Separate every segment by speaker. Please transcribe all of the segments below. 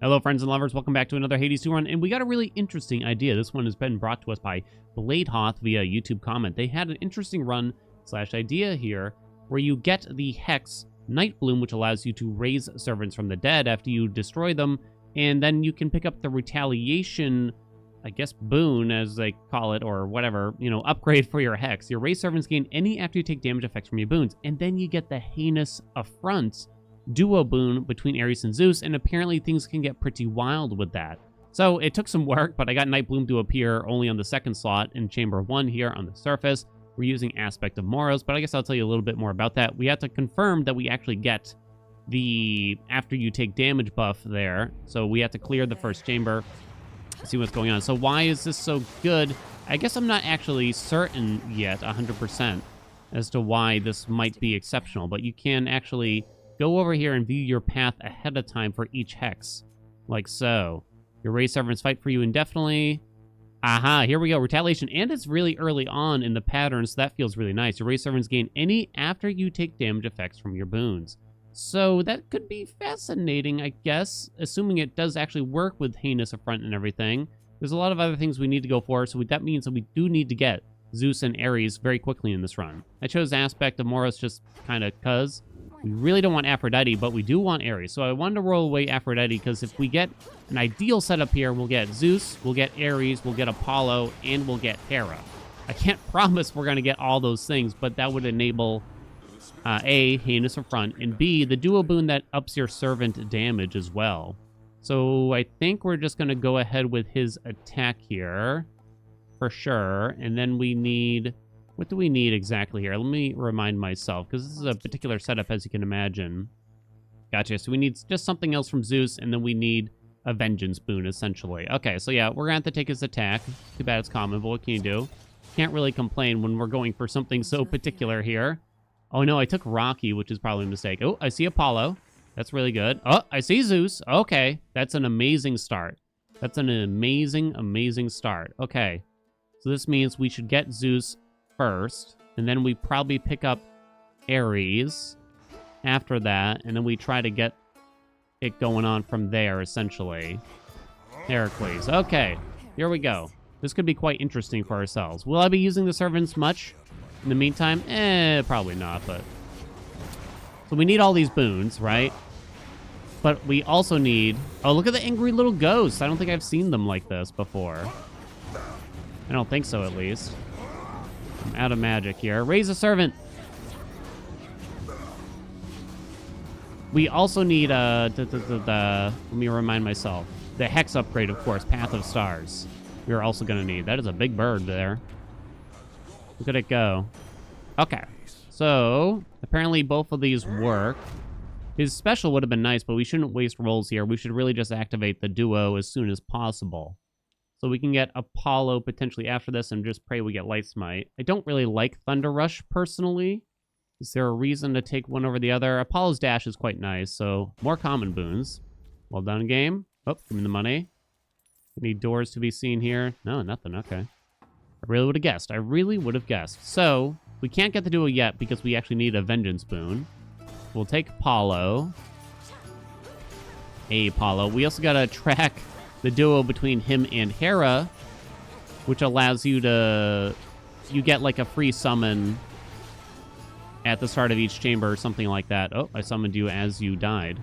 Speaker 1: Hello, friends and lovers. Welcome back to another Hades 2 run, and we got a really interesting idea. This one has been brought to us by Bladehoth via YouTube comment. They had an interesting run/idea here where you get the Hex Night Bloom, which allows you to raise servants from the dead after you destroy them, and then you can pick up the retaliation, I guess, boon, as they call it, or whatever, upgrade for your Hex. Your raised servants gain any after you take damage effects from your boons, and then you get the Heinous Affront duo boon between Ares and Zeus, and apparently things can get pretty wild with that. So it took some work, but I got Night Bloom to appear only on the second slot in Chamber 1 here on the surface. We're using Aspect of Moros, but I guess I'll tell you a little bit more about that. We have to confirm that we actually get the after you take damage buff there. So we have to clear the first chamber, see what's going on. So why is this so good? I guess I'm not actually certain yet 100% as to why this might be exceptional, but you can actually go over here and view your path ahead of time for each hex, like so. Your raised servants fight for you indefinitely. Aha, here we go. Retaliation, and it's really early on in the pattern, so that feels really nice. Your raised servants gain any after you take damage effects from your boons. So that could be fascinating, I guess, assuming it does actually work with Heinous Affront and everything. There's a lot of other things we need to go for, so that means that we do need to get Zeus and Ares very quickly in this run. I chose Aspect of Moros just kind of cuz. We really don't want Aphrodite, but we do want Ares. So I wanted to roll away Aphrodite because if we get an ideal setup here, we'll get Zeus, we'll get Ares, we'll get Apollo, and we'll get Hera. I can't promise we're going to get all those things, but that would enable A, Heinous Affront, and B, the duo boon that ups your servant damage as well. So I think we're just going to go ahead with his attack here for sure. And then we need... what do we need exactly here? Let me remind myself, because this is a particular setup, as you can imagine. Gotcha. So we need just something else from Zeus, and then we need a Vengeance boon, essentially. Okay, so yeah, we're going to have to take his attack. Too bad it's common, but what can you do? Can't really complain when we're going for something so particular here. Oh, no, I took Rocky, which is probably a mistake. Oh, I see Apollo. That's really good. Oh, I see Zeus. Okay, that's an amazing start. That's an amazing, amazing start. Okay, so this means we should get Zeus first, and then we probably pick up Ares after that, and then we try to get it going on from there, essentially. Heracles. Okay, here we go. This could be quite interesting for ourselves. Will I be using the servants much in the meantime? Probably not, but... so we need all these boons, right? But we also need... oh, look at the angry little ghosts. I don't think I've seen them like this before. I don't think so, at least. I'm out of magic here. Raise a servant. We also need let me remind myself. The Hex upgrade, of course. Path of Stars. We're also going to need. That is a big bird there. Look at it go. Okay. So, apparently both of these work. His special would have been nice, but we shouldn't waste rolls here. We should really just activate the duo as soon as possible. So we can get Apollo potentially after this and just pray we get Light Smite. I don't really like Thunder Rush personally. Is there a reason to take one over the other? Apollo's Dash is quite nice, so more common boons. Well done, game. Oh, give me the money. Any doors to be seen here? No, nothing. Okay. I really would have guessed. I really would have guessed. So we can't get the duo yet because we actually need a Vengeance boon. We'll take Apollo. Apollo. We also got to track the duo between him and Hera, which allows you to... you get like a free summon at the start of each chamber or something like that. Oh, I summoned you as you died.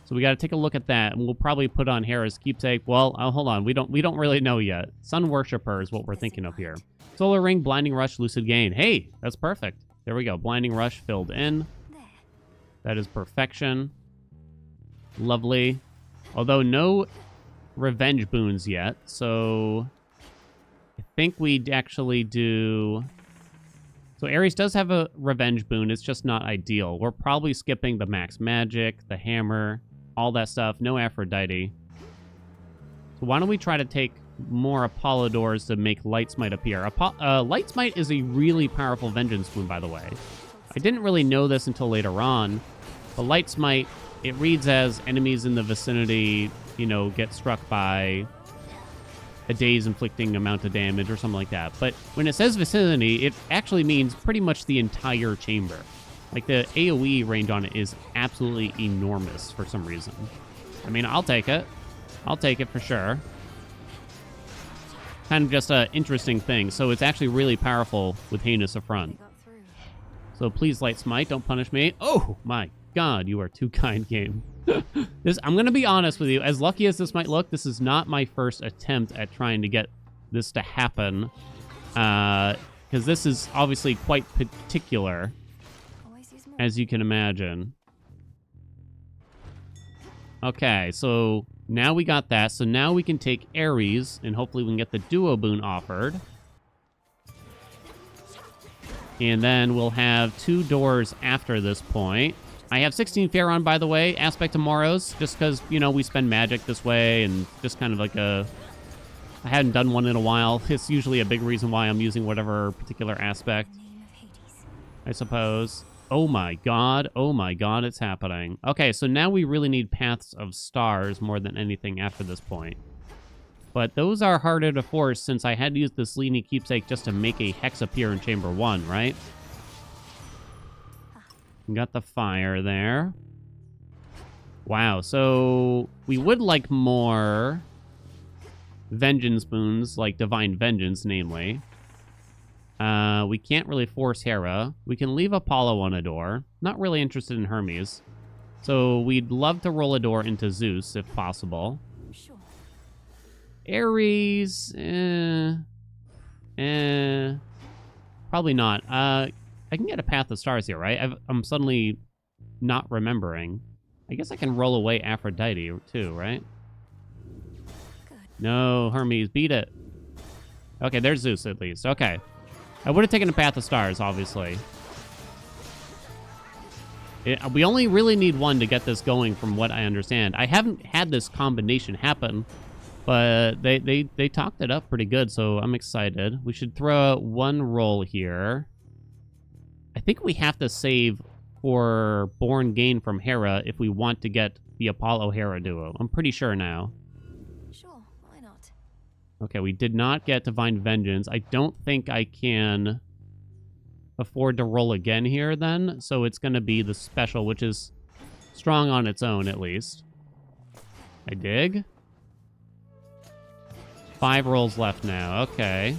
Speaker 1: So we got to take a look at that, and we'll probably put on Hera's keepsake. Well, hold on. We don't really know yet. Sun Worshipper is what we're thinking of here. Solar Ring, Blinding Rush, Lucid Gain. Hey, that's perfect. There we go. Blinding Rush filled in. That is perfection. Lovely. Although no revenge boons yet, so I think we'd actually do... so Ares does have a revenge boon, it's just not ideal. We're probably skipping the max magic, the hammer, all that stuff. No Aphrodite. So why don't we try to take more Apollo doors to make Light Smite appear. Light Smite is a really powerful vengeance boon, by the way. I didn't really know this until later on, but Light Smite... it reads as enemies in the vicinity, get struck by a day's inflicting amount of damage or something like that. But when it says vicinity, it actually means pretty much the entire chamber. Like, the AoE range on it is absolutely enormous for some reason. I mean, I'll take it. I'll take it for sure. Kind of just an interesting thing. So it's actually really powerful with Heinous Affront. So please, Light Smite, don't punish me. Oh, my God, you are too kind, game. I'm going to be honest with you. As lucky as this might look, this is not my first attempt at trying to get this to happen. Because this is obviously quite particular, as you can imagine. Okay, so now we got that. So now we can take Ares, and hopefully we can get the duo boon offered. And then we'll have 2 doors after this point. I have 16 Pharaon, by the way, Aspect of Moros, just because, you know, we spend magic this way, and just kind of like a... I hadn't done one in a while. It's usually a big reason why I'm using whatever particular aspect, I suppose. Oh my god, it's happening. Okay, so now we really need Paths of Stars more than anything after this point. But those are harder to force since I had to use this Selene Keepsake just to make a Hex appear in Chamber 1, right? Got the fire there. Wow, so we would like more Vengeance boons, like Divine Vengeance, namely. We can't really force Hera. We can leave Apollo on a door. Not really interested in Hermes. So we'd love to roll a door into Zeus, if possible.
Speaker 2: Sure.
Speaker 1: Ares, probably not. I can get a Path of Stars here, right? I'm suddenly not remembering. I guess I can roll away Aphrodite, too, right?
Speaker 2: Good.
Speaker 1: No, Hermes, beat it. Okay, there's Zeus, at least. Okay. I would have taken a Path of Stars, obviously. We only really need one to get this going, from what I understand. I haven't had this combination happen, but they talked it up pretty good, so I'm excited. We should throw out 1 roll here. I think we have to save for Born Gain from Hera if we want to get the Apollo-Hera duo. I'm pretty sure now.
Speaker 2: Sure, why not?
Speaker 1: Okay, we did not get Divine Vengeance. I don't think I can afford to roll again here then, so it's going to be the special, which is strong on its own, at least. I dig. 5 rolls left now. Okay.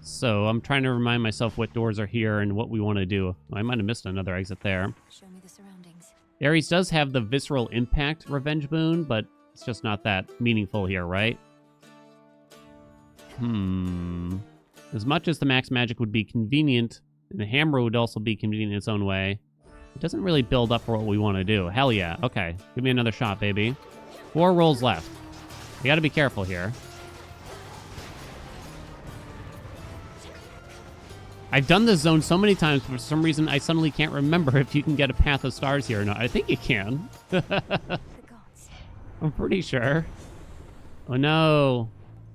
Speaker 1: So I'm trying to remind myself what doors are here and what we want to do. I might have missed another exit there.
Speaker 2: Show me the surroundings.
Speaker 1: Ares does have the Visceral Impact Revenge boon, but it's just not that meaningful here, right? As much as the max magic would be convenient, and the hammer would also be convenient in its own way, it doesn't really build up for what we want to do. Hell yeah. Okay. Give me another shot, baby. 4 rolls left. You gotta be careful here. I've done this zone so many times, for some reason I suddenly can't remember if you can get a Path of Stars here or not. I think you can.
Speaker 2: The gods.
Speaker 1: I'm pretty sure. Oh no.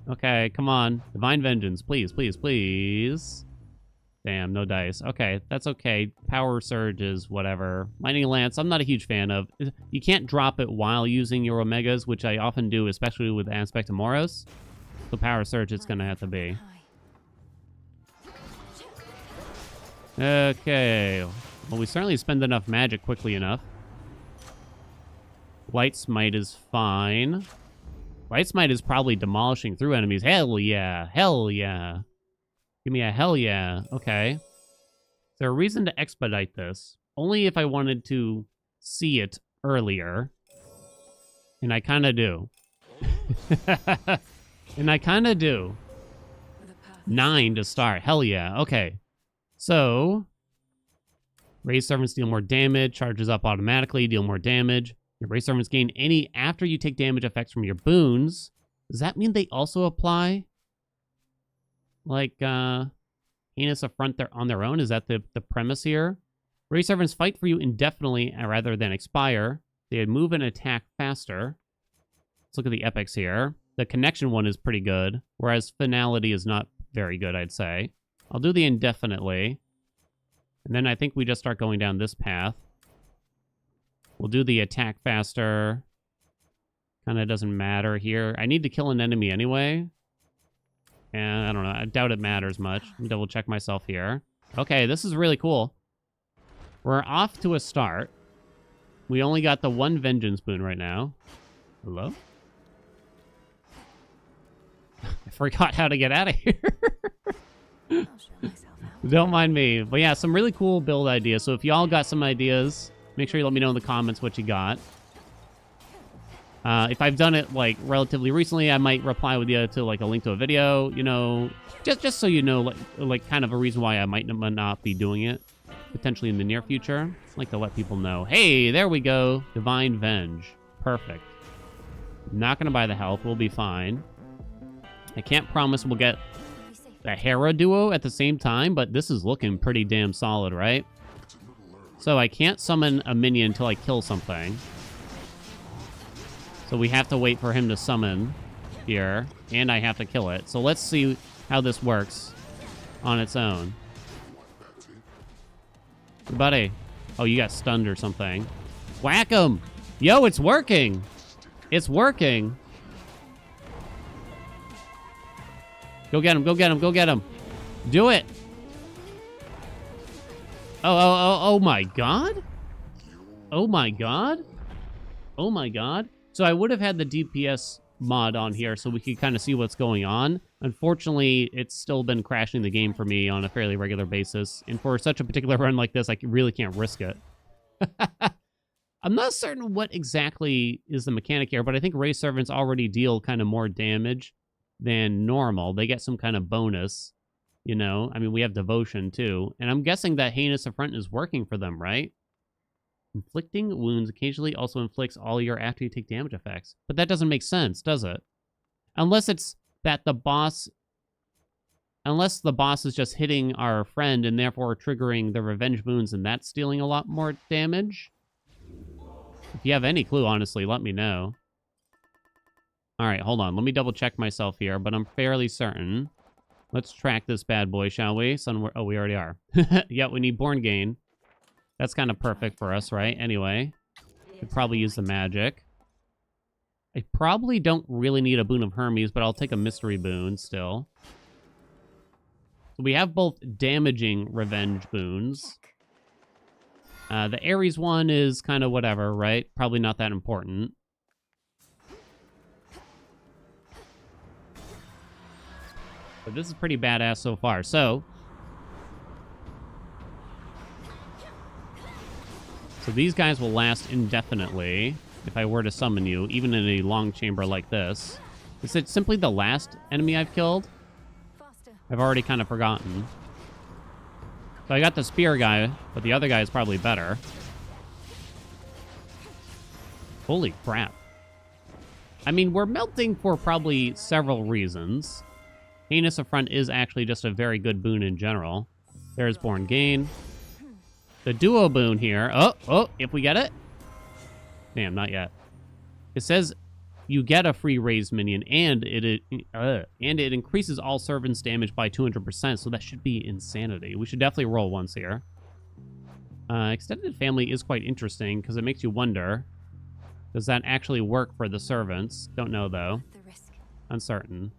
Speaker 1: Okay, come on. Divine Vengeance, please, please, please. Damn, no dice. Okay, that's okay. Power Surges, whatever. Lightning Lance, I'm not a huge fan of. You can't drop it while using your Omegas, which I often do, especially with Aspect of Moros. So Power Surge it's gonna have to be. Okay. Well, we certainly spend enough magic quickly enough. Light Smite is fine. Light Smite is probably demolishing through enemies. Hell yeah. Hell yeah. Give me a hell yeah. Okay. Is there a reason to expedite this? Only if I wanted to see it earlier. And I kind of do. And I kind of do. 9 to start. Hell yeah. Okay. So, Raise Servants deal more damage, charges up automatically, deal more damage. Your Raise Servants gain any after you take damage effects from your boons. Does that mean they also apply? Like, Heinous Affront on their own? Is that the premise here? Raise Servants fight for you indefinitely rather than expire. They move and attack faster. Let's look at the epics here. The connection one is pretty good, whereas finality is not very good, I'd say. I'll do the indefinitely. And then I think we just start going down this path. We'll do the attack faster. Kind of doesn't matter here. I need to kill an enemy anyway. And I don't know. I doubt it matters much. Let me double check myself here. Okay, this is really cool. We're off to a start. We only got the one vengeance boon right now. Hello? I forgot how to get out of here.
Speaker 2: I'll show myself out.
Speaker 1: Don't mind me. But yeah, some really cool build ideas. So if y'all got some ideas, make sure you let me know in the comments what you got. If I've done it like relatively recently, I might reply with you to like a link to a video, you know, just so you know, like kind of a reason why I might not be doing it potentially in the near future. I like to let people know, hey, there we go. Divine Venge. Perfect. Not going to buy the health. We'll be fine. I can't promise we'll get
Speaker 2: Be safe.
Speaker 1: the Hera duo at the same time, but this is looking pretty damn solid, right? So I can't summon a minion until I kill something. So we have to wait for him to summon here, and I have to kill it. So let's see how this works on its own. Buddy. Oh, you got stunned or something. Whack him! Yo, it's working! It's working! Go get him, go get him, go get him! Do it! Oh my god? Oh my god? Oh my god? So I would have had the DPS mod on here so we could kind of see what's going on. Unfortunately, it's still been crashing the game for me on a fairly regular basis. And for such a particular run like this, I really can't risk it. I'm not certain what exactly is the mechanic here, but I think race servants already deal kind of more damage than normal. They get some kind of bonus, you know? I mean, we have devotion too. And I'm guessing that Heinous Affront is working for them, right? Inflicting wounds occasionally also inflicts all your after you take damage effects. But that doesn't make sense, does it? Unless it's that the boss... Unless the boss is just hitting our friend and therefore triggering the revenge boons and that's dealing a lot more damage. If you have any clue, honestly, let me know. Alright, hold on. Let me double check myself here, but I'm fairly certain. Let's track this bad boy, shall we? Oh, we already are. Yeah, we need Born Gain. That's kind of perfect for us, right? Anyway, could probably use the magic. I probably don't really need a Boon of Hermes, but I'll take a Mystery Boon still. So we have both damaging revenge boons. The Ares one is kind of whatever, right? Probably not that important. But this is pretty badass so far. So these guys will last indefinitely if I were to summon you, even in a long chamber like this. Is it simply the last enemy I've killed?
Speaker 2: Faster.
Speaker 1: I've already kind of forgotten. So I got the spear guy, but the other guy is probably better. Holy crap. I mean, we're melting for probably several reasons. Heinous Affront is actually just a very good boon in general. There's Born Gain. The duo boon here. Oh, if we get it. Damn, not yet. It says you get a free raised minion, and it increases all servants' damage by 200%, so that should be insanity. We should definitely roll once here. Extended family is quite interesting, because it makes you wonder, does that actually work for the servants? Don't know, though.
Speaker 2: The risk.
Speaker 1: Uncertain.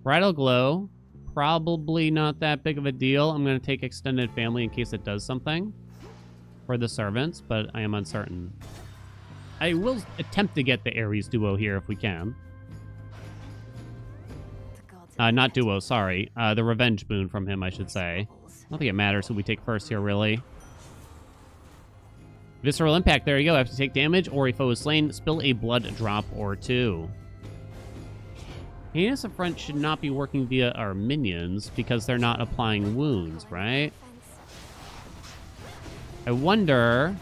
Speaker 1: Bridal Glow, probably not that big of a deal. I'm going to take extended family in case it does something for the servants, but I am uncertain. I will attempt to get the Ares duo here if we can.
Speaker 2: The gods
Speaker 1: Not duo, sorry. The revenge boon from him, I should say. I don't think it matters who we take first here, really. Visceral Impact, there you go. After you take damage or a foe is slain, spill a blood drop or two. Heinous Affront should not be working via our minions because they're not applying wounds, right? I wonder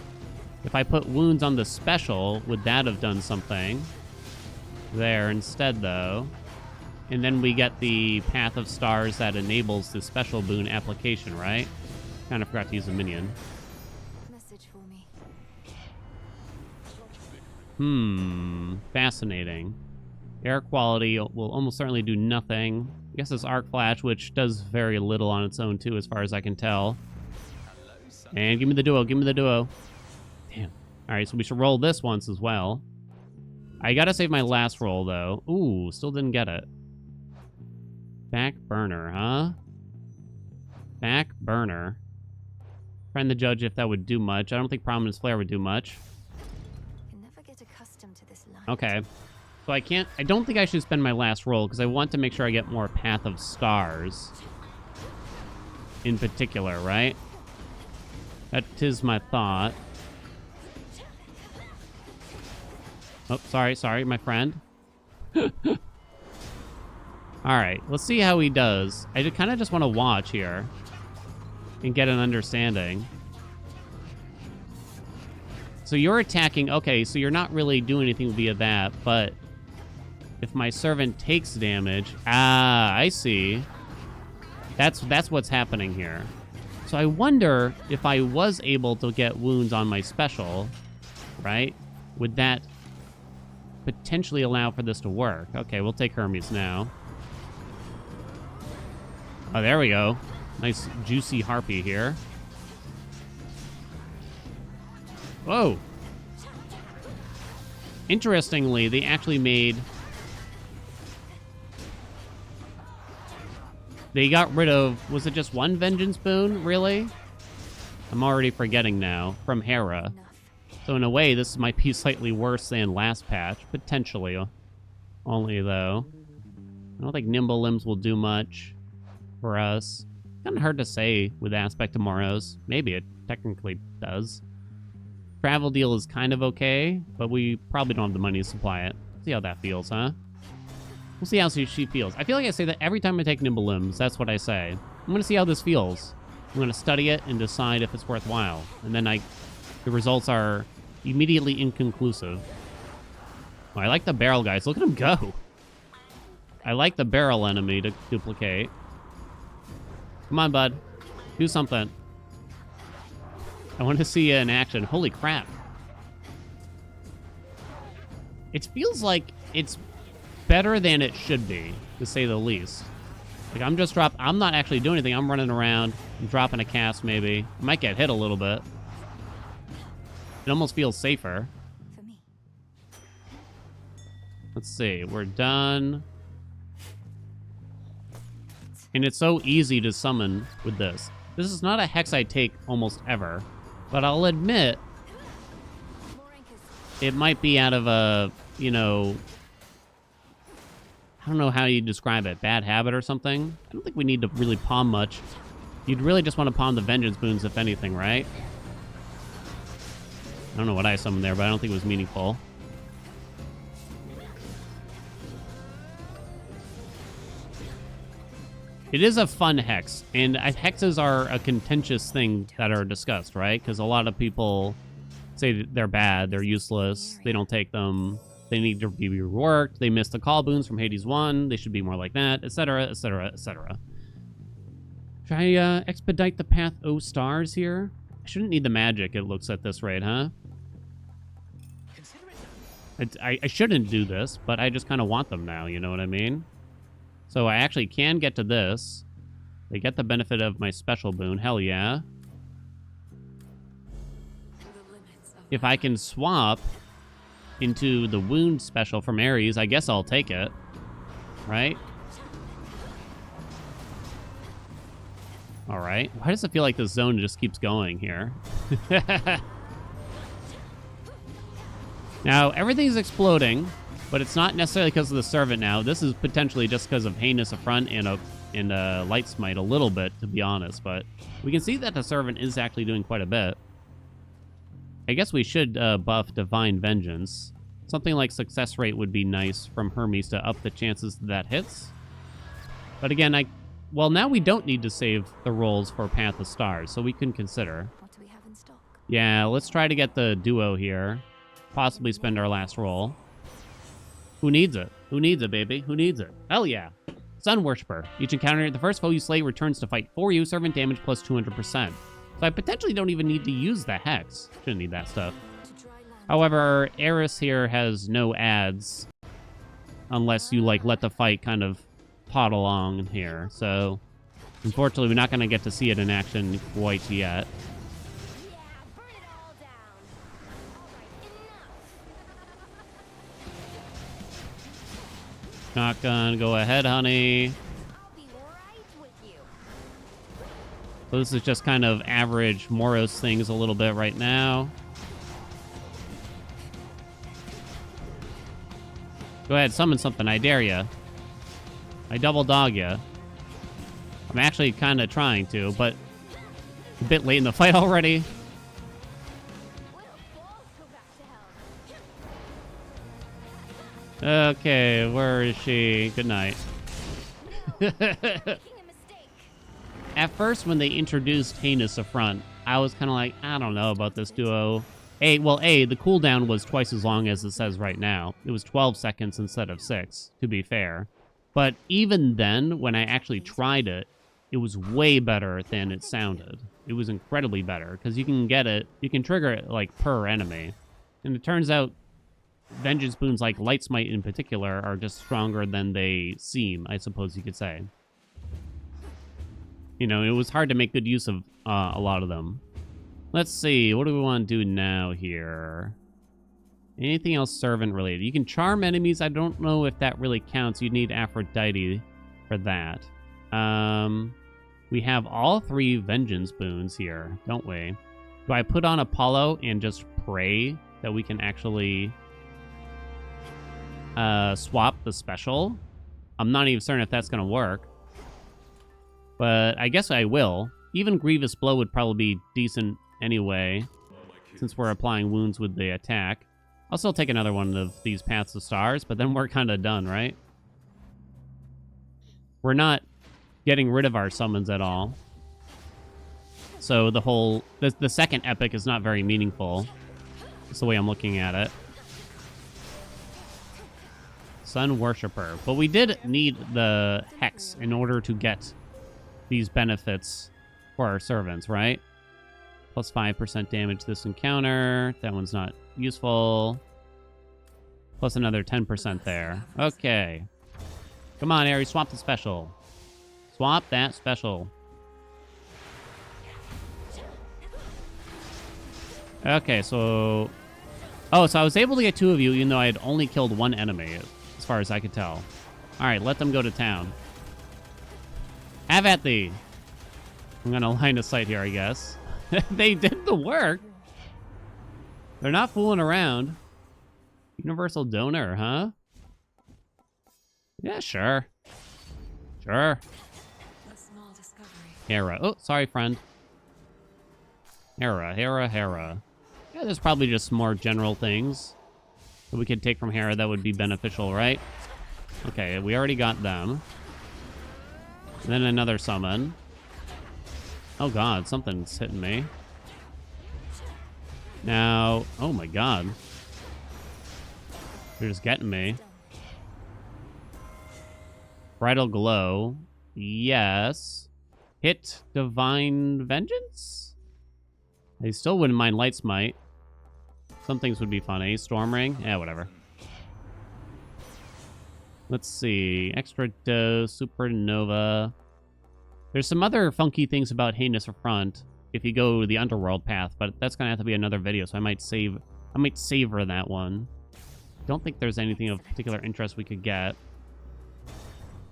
Speaker 1: if I put wounds on the special, would that have done something? There instead, though. And then we get the Path of Stars that enables the special boon application, right? Kind of forgot to use a minion.
Speaker 2: Message for me.
Speaker 1: Fascinating. Air quality will almost certainly do nothing. I guess it's Arc Flash, which does very little on its own, too, as far as I can tell. And give me the duo, give me the duo. Damn. Alright, so we should roll this once as well. I gotta save my last roll, though. Ooh, still didn't get it. Back burner, huh? Back burner. Trying to judge if that would do much. I don't think Prominence Flare would do much.
Speaker 2: Can never get accustomed to this light.
Speaker 1: Okay. So I don't think I should spend my last roll because I want to make sure I get more Path of Stars. In particular, right? That is my thought. Oh, sorry, my friend. Alright, let's see how he does. I kind of just want to watch here and get an understanding. So you're attacking. Okay, so you're not really doing anything via that, but if my servant takes damage... Ah, I see. That's what's happening here. So I wonder if I was able to get wounds on my special, right? Would that potentially allow for this to work? Okay, we'll take Hermes now. Oh, there we go. Nice juicy harpy here. Whoa. Interestingly, they actually made... They got rid of... Was it just one vengeance boon? Really? I'm already forgetting now. From Hera.
Speaker 2: Enough.
Speaker 1: So in a way, this might be slightly worse than last patch. Potentially. Only, though. I don't think Nimble Limbs will do much for us. Kind of hard to say with Aspect of Moros. Maybe it technically does. Travel deal is kind of okay, but we probably don't have the money to supply it. See how that feels, huh? We'll see how she feels. I feel like I say that every time I take Nimble Limbs. That's what I say. I'm going to see how this feels. I'm going to study it and decide if it's worthwhile. And then the results are immediately inconclusive. Oh, I like the barrel guys. Look at him go. I like the barrel enemy to duplicate. Come on, bud. Do something. I want to see you in action. Holy crap. It feels like it's better than it should be, to say the least. Like, I'm not actually doing anything. I'm running around. I'm dropping a cast, maybe. I might get hit a little bit. It almost feels safer.
Speaker 2: For me.
Speaker 1: Let's see. We're done. And it's so easy to summon with this. This is not a hex I take almost ever. But I'll admit, it might be out of a, you know... I don't know how you describe it. Bad habit or something? I don't think we need to really palm much. You'd really just want to palm the Vengeance Boons, if anything, right? I don't know what I summoned there, but I don't think it was meaningful. It is a fun hex, and hexes are a contentious thing that are discussed, right? Because a lot of people say they're bad, they're useless, they don't take them, they need to be reworked, they missed the call boons from Hades 1, they should be more like that, etc., etc., etc. Should I expedite the path O stars here? I shouldn't need the magic, it looks at this rate, huh? I shouldn't do this, but I just kind of want them now, you know what I mean? So I actually can get to this. They get the benefit of my special boon. Hell yeah. If I can swap into the wound special from Ares, I guess I'll take it. Right? Alright. Why does it feel like the zone just keeps going here? Now, everything's exploding. But it's not necessarily because of the servant now. This is potentially just because of Heinous Affront and a Light Smite a little bit, to be honest. But we can see that the servant is actually doing quite a bit. I guess we should buff Divine Vengeance. Something like success rate would be nice from Hermes to up the chances that hits. But again, well, now we don't need to save the rolls for Path of Stars, so we can consider.
Speaker 2: What do we have in stock?
Speaker 1: Yeah, let's try to get the duo here. Possibly spend our last roll. Who needs it? Who needs it, baby? Who needs it? Hell yeah. Sun Worshipper. Each encounter, the first foe you slay returns to fight for you, servant damage plus 200%. So I potentially don't even need to use the Hex. Shouldn't need that stuff. However, Eris here has no ads. Unless you, like, let the fight kind of pot along here. So, unfortunately, we're not going to get to see it in action quite yet. Shotgun, go ahead, honey. So this is just kind of average Moros things a little bit right now. Go ahead, summon something. I dare ya. I double dog ya. I'm actually kind of trying to, but a bit late in the fight already. Okay, where is she? Good night. At first, when they introduced Heinous Affront, I was kind of like, I don't know about this duo. The cooldown was twice as long as it says right now. It was 12 seconds instead of 6, to be fair. But even then, when I actually tried it, it was way better than it sounded. It was incredibly better, because you can get it, you can trigger it, like, per enemy. And it turns out, Vengeance boons like Light Smite in particular are just stronger than they seem, I suppose you could say. You know, it was hard to make good use of a lot of them. Let's see, what do we want to do now here? Anything else servant related? You can charm enemies. I don't know if that really counts. You need Aphrodite for that. We have all 3 Vengeance boons here, don't we? Do I put on Apollo and just pray that we can actually swap the special? I'm not even certain if that's going to work. But I guess I will. Even Grievous Blow would probably be decent anyway, since we're applying wounds with the attack. I'll still take another one of these Paths of Stars, but then we're kind of done, right? We're not getting rid of our summons at all. So the second epic is not very meaningful. That's the way I'm looking at it. Sun Worshipper. But we did need the Hex in order to get these benefits for our servants, right? Plus 5% damage this encounter. That one's not useful. Plus another 10% there. Okay. Come on, Ares, swap the special. Swap that special. Okay, so... Oh, so I was able to get 2 of you, even though I had only killed 1 enemy, as far as I could tell. Alright, let them go to town. Have at thee. I'm gonna line of sight here, I guess. They did the work. They're not fooling around. Universal donor, huh? Yeah, sure. Sure. Hera. Oh, sorry, friend. Hera. Yeah, there's probably just some more general things that we could take from Hera that would be beneficial, right? Okay, we already got them. And then another summon. Oh god, something's hitting me. Now, oh my god. They're just getting me. Bridal Glow. Yes. Hit Divine Vengeance? I still wouldn't mind Light Smite. Some things would be funny. Storm Ring? Yeah, whatever. Let's see. Extra Dose, Supernova. There's some other funky things about Heinous Affront if you go the Underworld path, but that's gonna have to be another video, so I might savor that one. Don't think there's anything of particular interest we could get.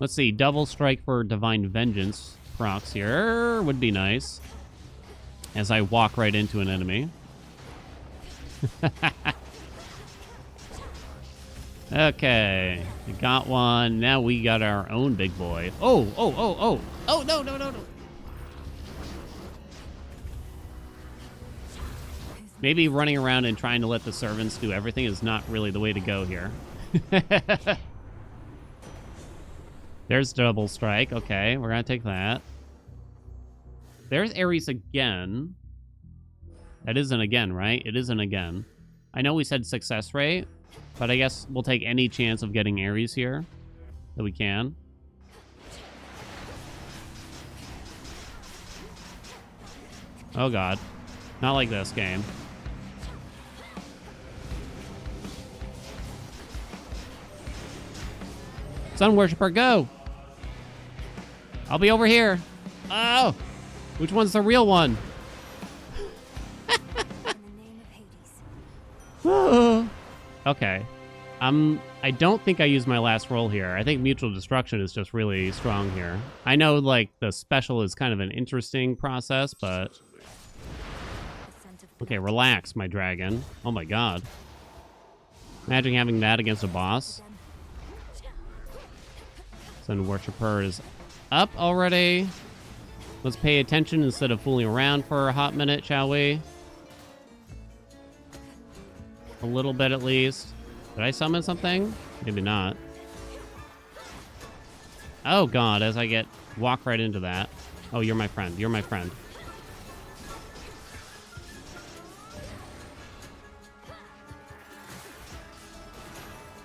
Speaker 1: Let's see. Double Strike for Divine Vengeance procs here would be nice. As I walk right into an enemy. Okay, we got one. Now we got our own big boy. Oh, no. Maybe running around and trying to let the servants do everything is not really the way to go here. There's Double Strike. Okay, we're gonna take that. There's Ares again. That isn't again, right? It isn't again. I know we said success rate, but I guess we'll take any chance of getting Ares here that we can. Oh god. Not like this game. Sun Worshipper, go! I'll be over here. Oh! Which one's the real one? Oh. Okay. I don't think I used my last roll here. I think mutual destruction is just really strong here. I know, like, the special is kind of an interesting process, but... Okay, relax, my dragon. Oh my god. Imagine having that against a boss. Sun Worshipper is up already. Let's pay attention instead of fooling around for a hot minute, shall we? A little bit at least. Did I summon something? Maybe not. Oh god, as I walk right into that. Oh, you're my friend. You're my friend.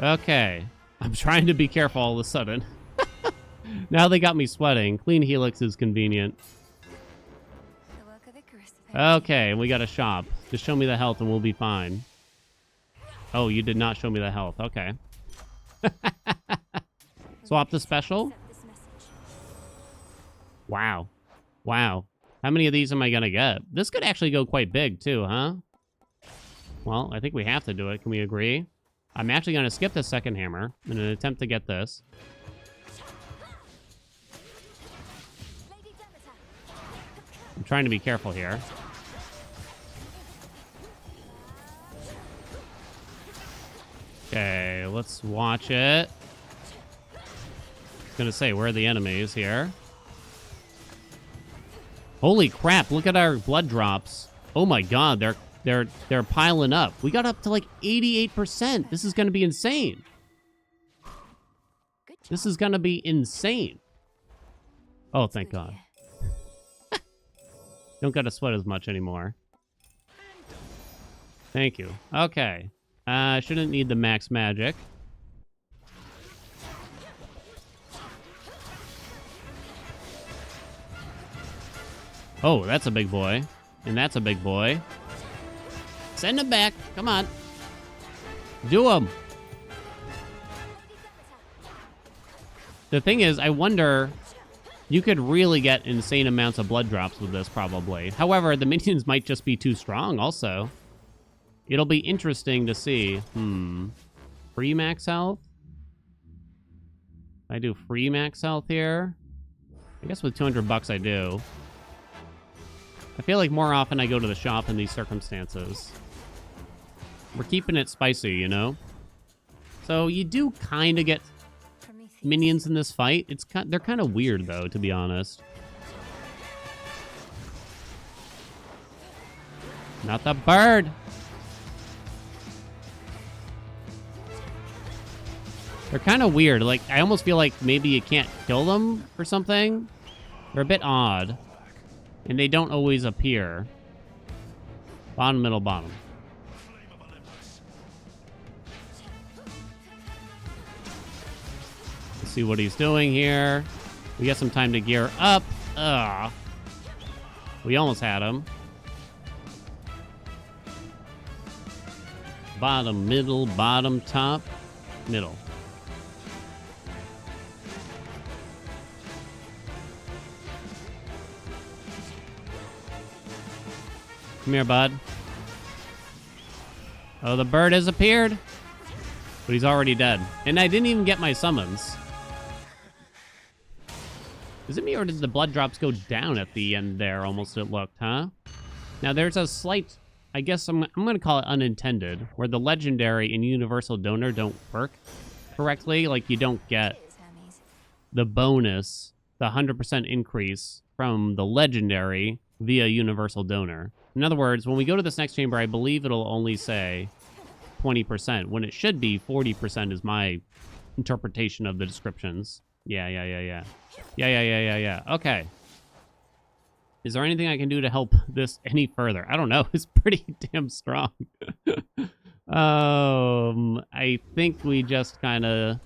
Speaker 1: Okay. I'm trying to be careful all of a sudden. Now they got me sweating. Clean Helix is convenient. Okay, we got a shop. Just show me the health and we'll be fine. Oh, you did not show me the health. Okay. Swap the special? Wow. Wow. How many of these am I going to get? This could actually go quite big too, huh? Well, I think we have to do it. Can we agree? I'm actually going to skip the second hammer in an attempt to get this. I'm trying to be careful here. Okay, let's watch it. I was gonna say, where are the enemies here? Holy crap, look at our blood drops. Oh my god, they're piling up. We got up to like 88%. This is gonna be insane. This is gonna be insane. Oh, thank god. Don't gotta sweat as much anymore. Thank you. Okay. Shouldn't need the max magic. Oh, that's a big boy. And that's a big boy. Send him back. Come on. Do him. The thing is, I wonder... You could really get insane amounts of blood drops with this, probably. However, the minions might just be too strong, also. It'll be interesting to see. Free max health? I do free max health here? I guess with 200 bucks I do. I feel like more often I go to the shop in these circumstances. We're keeping it spicy, you know? So you do kind of get minions in this fight. They're kind of weird, though, to be honest. Not the bird! They're kind of weird. Like, I almost feel like maybe you can't kill them or something. They're a bit odd. And they don't always appear. Bottom, middle, bottom. Let's see what he's doing here. We got some time to gear up. Ugh. We almost had him. Bottom, middle, bottom, top, middle. Come here, bud. Oh, the bird has appeared. But he's already dead. And I didn't even get my summons. Is it me or did the blood drops go down at the end there? Almost it looked, huh? Now there's a slight, I guess I'm going to call it unintended, where the legendary and universal donor don't work correctly. Like you don't get the bonus, the 100% increase from the legendary via universal donor. In other words, when we go to this next chamber, I believe it'll only say 20%, when it should be 40% is my interpretation of the descriptions. Yeah. Okay. Is there anything I can do to help this any further? I don't know. It's pretty damn strong. I think we just kind of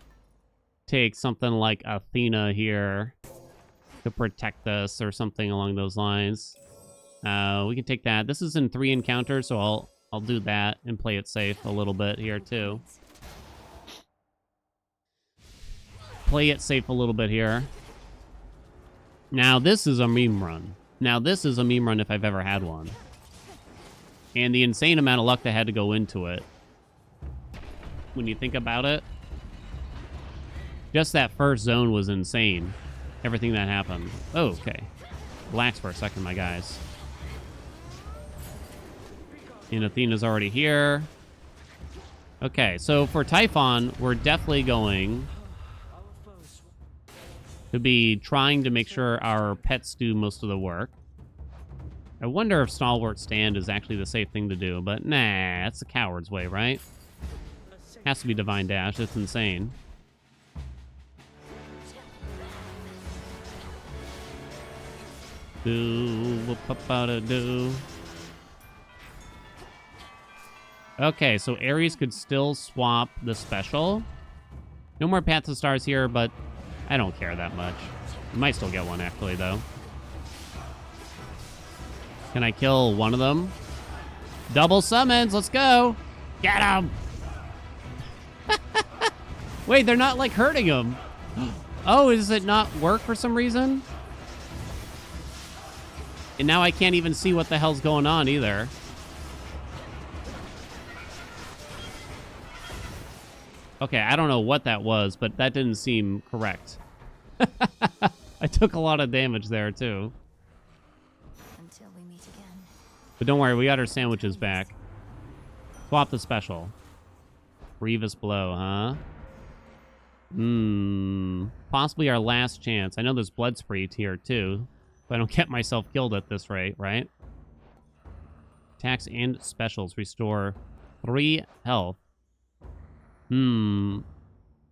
Speaker 1: take something like Athena here to protect us or something along those lines. We can take that. This is in 3 encounters, so I'll do that and play it safe a little bit here too. Play it safe a little bit here. Now this is a meme run. Now this is a meme run if I've ever had one. And the insane amount of luck that had to go into it. when you think about it. Just that first zone was insane. Everything that happened. Oh, okay. Relax for a second, my guys. And Athena's already here. Okay, so for Typhon, we're definitely going to be trying to make sure our pets do most of the work. I wonder if stalwart stand is actually the safe thing to do, but nah, that's the coward's way, right? Has to be divine dash. It's insane. Do whoop up out of do. Okay, so Ares could still swap the special. No more Path to Stars here, but I don't care that much. We might still get one, actually, though. Can I kill one of them? Double summons, let's go! Get him! Wait, they're not, like, hurting him. Oh, does it not work for some reason? And now I can't even see what the hell's going on, either. Okay, I don't know what that was, but that didn't seem correct. I took a lot of damage there, too.
Speaker 2: Until we meet again.
Speaker 1: But don't worry, we got our sandwiches back. Swap the special. Grievous blow, huh? Possibly our last chance. I know there's blood spree here, too. But I don't get myself killed at this rate, right? Attacks and specials restore 3 health.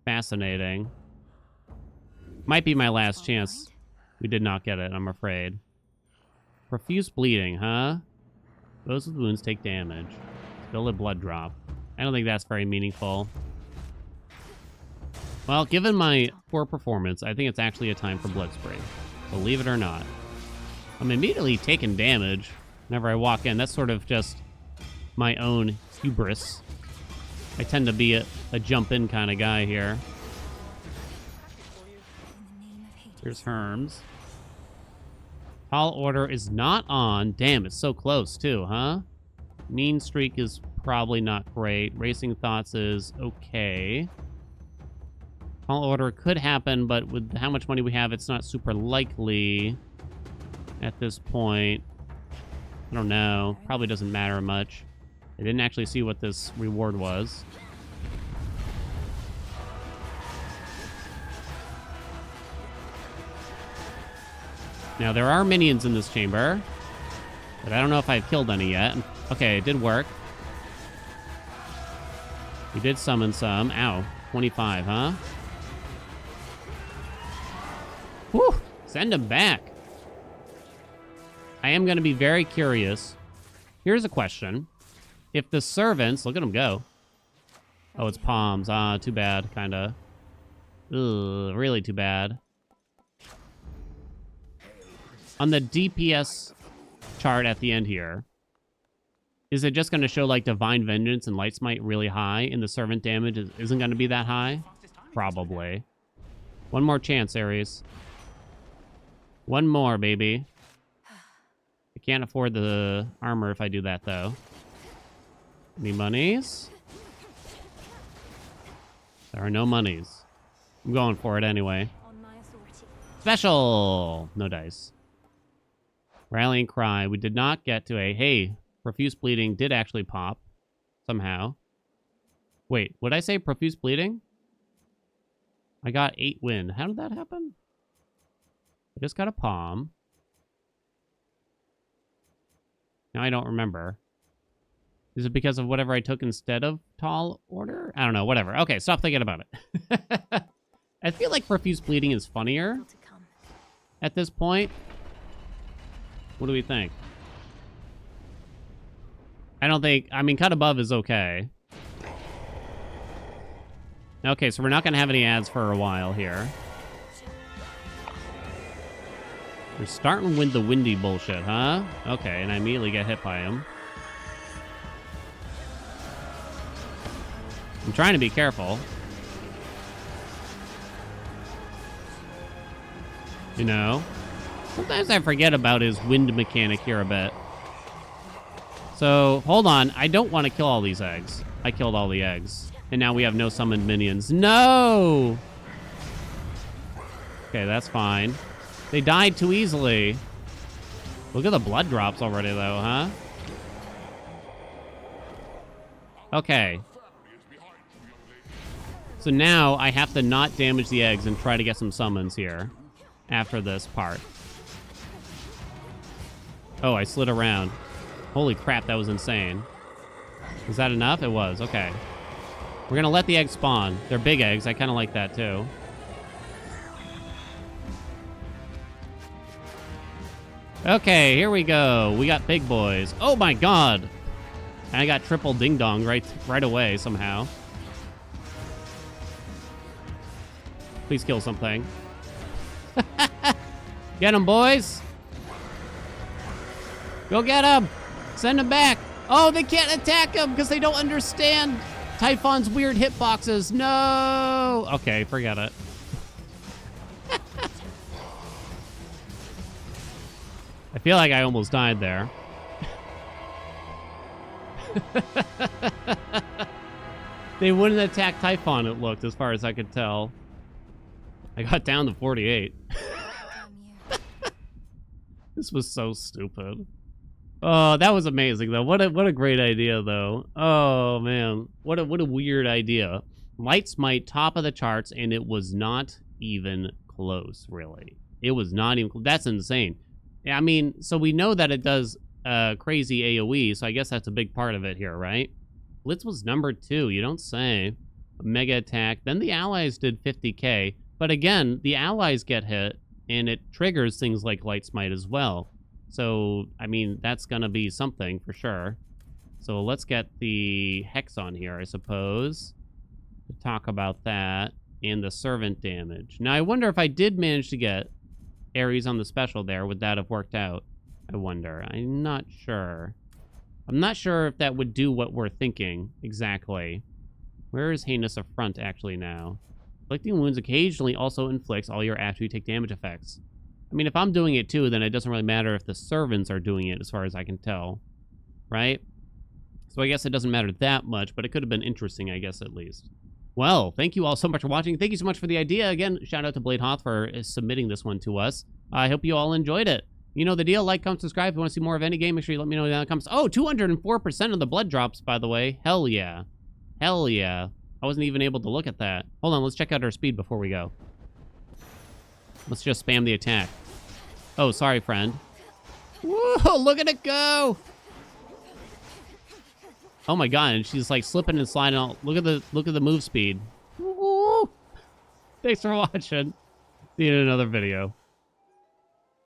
Speaker 1: Fascinating. Might be my last chance. We did not get it, I'm afraid. Profuse bleeding, huh? Those with wounds take damage. Spill a blood drop. I don't think that's very meaningful. Well, given my poor performance, I think it's actually a time for blood spray. Believe it or not. I'm immediately taking damage whenever I walk in. That's sort of just my own hubris. I tend to be a jump-in kind of guy here. Here's Herms. Tall order is not on. Damn, it's so close, too, huh? Mean streak is probably not great. Racing thoughts is okay. Tall order could happen, but with how much money we have, it's not super likely at this point. I don't know. Probably doesn't matter much. I didn't actually see what this reward was. Now, there are minions in this chamber, but I don't know if I've killed any yet. Okay, it did work. We did summon some. Ow. 25, huh? Whew! Send him back. I am going to be very curious. Here's a question. If the servants... Look at them go. Oh, it's palms. Ah, too bad, kind of. Ugh, really too bad. On the DPS chart at the end here, is it just going to show, like, Divine Vengeance and Light Smite really high, and the servant damage isn't going to be that high? Probably. One more chance, Ares. One more, baby. I can't afford the armor if I do that, though. Any monies? There are no monies. I'm going for it anyway. Special! No dice. Rallying Cry. We did not get to a... Hey, Profuse Bleeding did actually pop. Somehow. Wait, would I say Profuse Bleeding? I got 8 win. How did that happen? I just got a palm. Now I don't remember. Is it because of whatever I took instead of Tall Order? I don't know, whatever. Okay, stop thinking about it. I feel like Profuse Bleeding is funnier at this point. What do we think? I don't think... I mean, Cut Above is okay. Okay, so we're not going to have any ads for a while here. We're starting with the windy bullshit, huh? Okay, and I immediately get hit by him. I'm trying to be careful. You know? Sometimes I forget about his wind mechanic here a bit. So, hold on. I don't want to kill all these eggs. I killed all the eggs. And now we have no summoned minions. No! Okay, that's fine. They died too easily. Look at the blood drops already, though, huh? Okay. So now I have to not damage the eggs and try to get some summons here after this part. Oh, I slid around. Holy crap, that was insane. Was that enough? It was. Okay. We're going to let the eggs spawn. They're big eggs. I kind of like that, too. Okay, here we go. We got big boys. Oh, my God. And I got triple ding-dong right away somehow. Please kill something. Get him, boys. Go get him. Send him back. Oh, they can't attack him because they don't understand Typhon's weird hitboxes. No. Okay, forget it. I feel like I almost died there. They wouldn't attack Typhon, it looked, as far as I could tell. I got down to 48. This was so stupid. Oh, that was amazing, though. What a great idea, though. Oh, man. What a weird idea. Light Smite, top of the charts, and it was not even close, really. It was not even... That's insane. I mean, so we know that it does crazy AoE, so I guess that's a big part of it here, right? Blitz was number 2, you don't say. Mega attack. Then the allies did 50k. But again, the allies get hit, and it triggers things like Light Smite as well. So, I mean, that's going to be something for sure. So let's get the Hex on here, I suppose, to talk about that and the Servant damage. Now, I wonder if I did manage to get Ares on the special there, would that have worked out? I wonder. I'm not sure. I'm not sure if that would do what we're thinking exactly. Where is Heinous Affront actually now? Inflicting wounds occasionally also inflicts all your after you take damage effects. I mean, if I'm doing it too, then it doesn't really matter if the servants are doing it as far as I can tell. Right? So I guess it doesn't matter that much, but it could have been interesting, I guess, at least. Well, thank you all so much for watching. Thank you so much for the idea. Again, shout out to Blade Hoth for submitting this one to us. I hope you all enjoyed it. You know the deal. Like, comment, subscribe. If you want to see more of any game, make sure you let me know down in the comments. Oh, 204% of the blood drops, by the way. Hell yeah. Hell yeah. I wasn't even able to look at that. Hold on, let's check out our speed before we go. Let's just spam the attack. Oh, sorry, friend. Whoa, look at it go! Oh my god, and she's like slipping and sliding out. Look at the move speed. Woo! Thanks for watching. See you in another video.